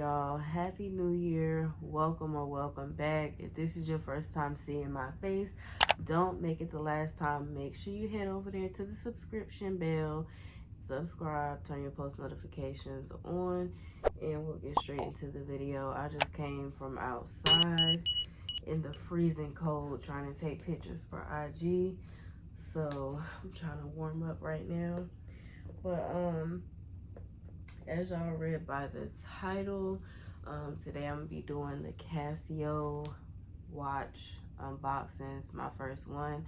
y'all. Happy New Year. Welcome or welcome back. If this is your first time seeing my face, don't make it the last time. Make sure you head over there to the subscription bell, subscribe, turn your post notifications on, and we'll get straight into the video. I just came from outside in the freezing cold trying to take pictures for IG. So I'm trying to warm up right now. But as y'all read by the title, today I'm gonna be doing the Casio watch unboxings, my first one.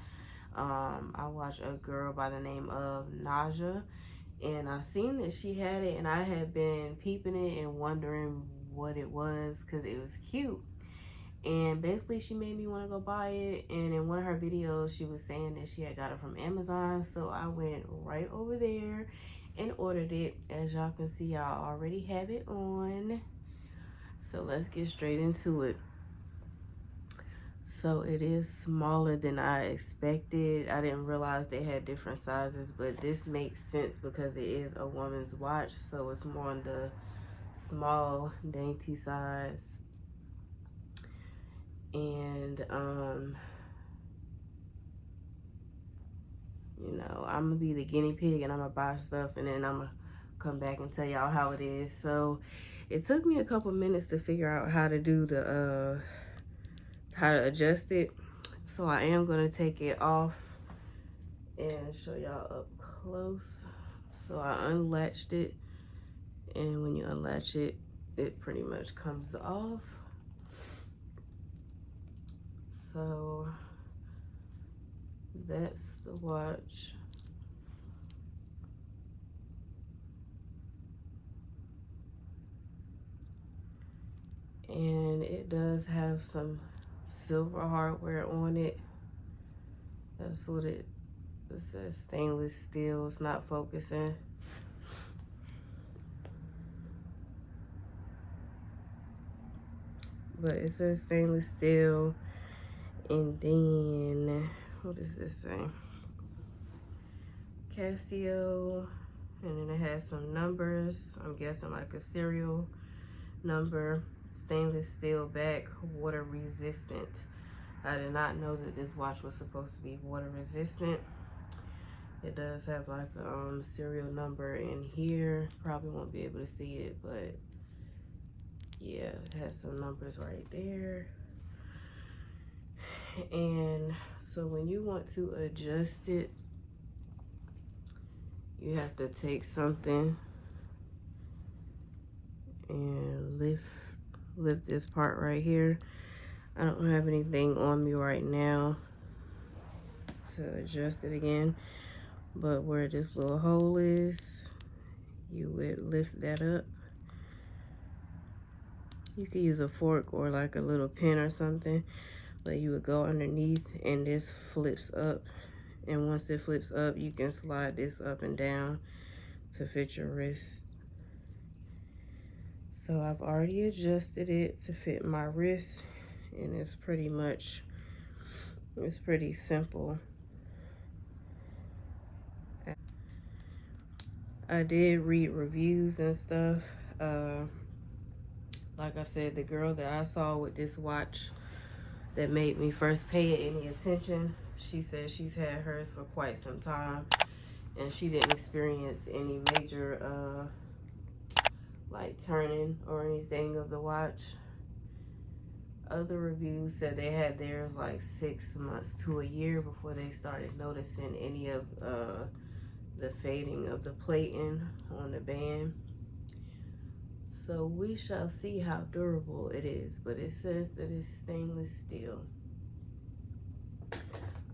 I watched a girl by the name of Naja, and I seen that she had it, and I had been peeping it and wondering what it was because it was cute. And basically she made me want to go buy it, and in one of her videos she was saying that she had got it from Amazon, so I went right over there and ordered it. As y'all can see, y'all already have it on, so let's get straight into it. So it is smaller than I expected. I didn't realize they had different sizes, but this makes sense because it is a woman's watch, so it's more on the small dainty size. And you know, I'm gonna be the guinea pig and I'm gonna buy stuff and then I'm gonna come back and tell y'all how it is. So it took me a couple minutes to figure out how to do the how to adjust it. So I am gonna take it off and show y'all up close. So I unlatched it, and when you unlatch it, it pretty much comes off. So that's the watch. And it does have some silver hardware on it. That's what it says, stainless steel. It's not focusing. But it says stainless steel. And then, what does this say? Casio. And then it has some numbers. I'm guessing like a serial number. Stainless steel back, water resistant. I did not know that this watch was supposed to be water resistant. It does have like a serial number in here. Probably won't be able to see it, but yeah, it has some numbers right there. And so when you want to adjust it, you have to take something and lift this part right here. I don't have anything on me right now to adjust it again, but where this little hole is, you would lift that up. You could use a fork or like a little pin or something, but you would go underneath and this flips up. And once it flips up, you can slide this up and down to fit your wrist. So I've already adjusted it to fit my wrist, and it's pretty simple. I did read reviews and stuff. Like I said, the girl that I saw with this watch that made me first pay it any attention, she said she's had hers for quite some time and she didn't experience any major like turning or anything of the watch. Other reviews said they had theirs like 6 months to a year before they started noticing any of the fading of the plating on the band. So we shall see how durable it is, but it says that it's stainless steel.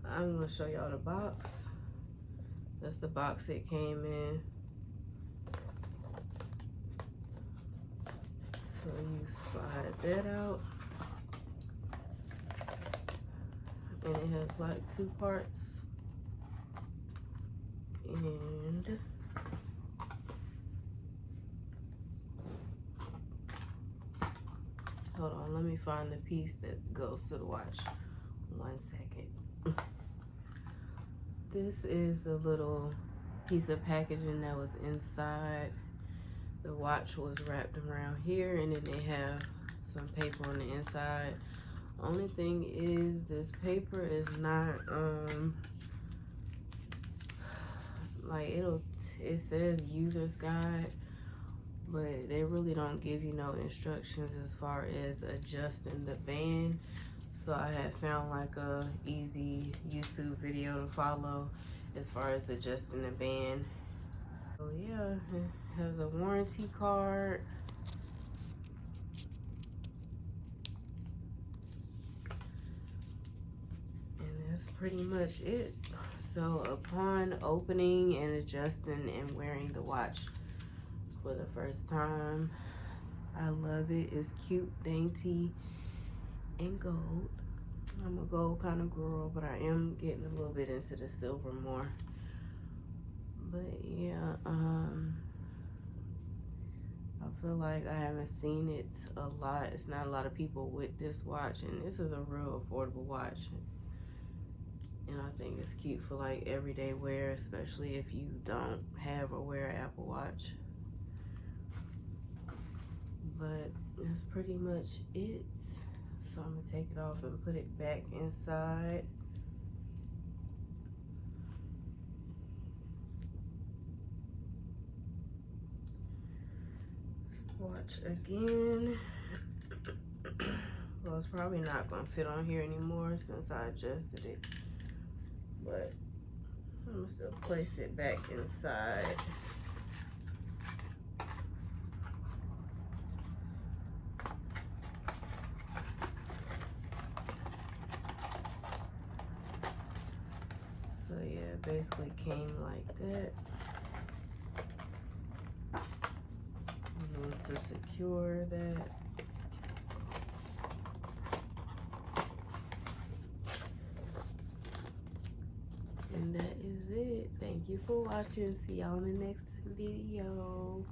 I'm gonna show y'all the box. That's the box it came in. So you slide that out. And it has like 2 parts. And hold on, let me find the piece that goes to the watch. 1 second. This is the little piece of packaging that was inside The watch was wrapped around here, and then they have some paper on the inside. Only thing is, this paper is not like it says user's guide, but they really don't give you no instructions as far as adjusting the band. So I had found like a easy YouTube video to follow as far as adjusting the band. So yeah, it has a warranty card. And that's pretty much it. So upon opening and adjusting and wearing the watch for the first time, I love it. It's cute, dainty, and gold. I'm a gold kind of girl, but I am getting a little bit into the silver more. But yeah, I feel like I haven't seen it a lot. It's not a lot of people with this watch, and this is a real affordable watch. And I think it's cute for like everyday wear, especially if you don't have or wear an Apple Watch. But that's pretty much it. So I'm gonna take it off and put it back inside. Watch again. Well, it's probably not gonna fit on here anymore since I adjusted it, but I'm gonna still place it back inside. So yeah, it basically came like that. I'm going to secure that. And that is it. Thank you for watching. See y'all in the next video.